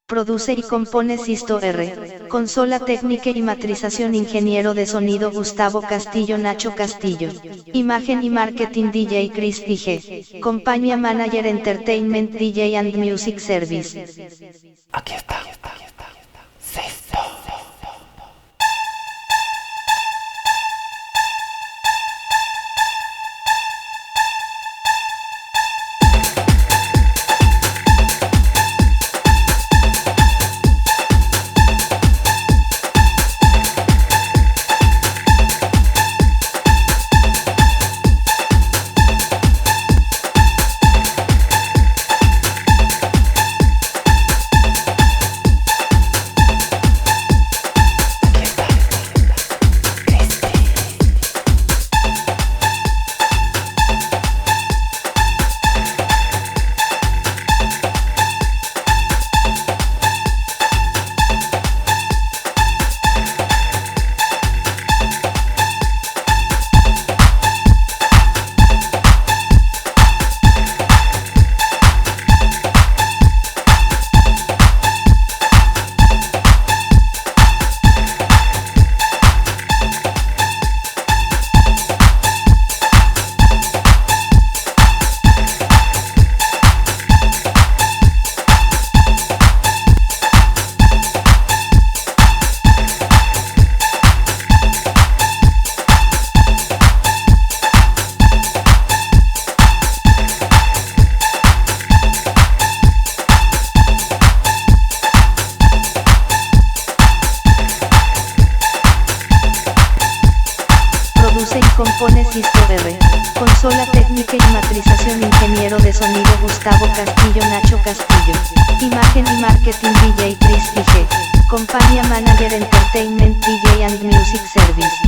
Produce y compone Sisto R. Consola técnica y matrización ingeniero de sonido Gustavo Castillo Nacho Castillo. Imagen y marketing DJ Chris DJ. Compañía Manager Entertainment DJ and Music Service. Aquí está. Sisto. Produce y compone Sisto R. Consola técnica y matrización ingeniero de sonido Gustavo Castillo Nacho Castillo. Imagen y marketing DJ Chris DJ. Compañía Manager Entertainment DJ and Music Service.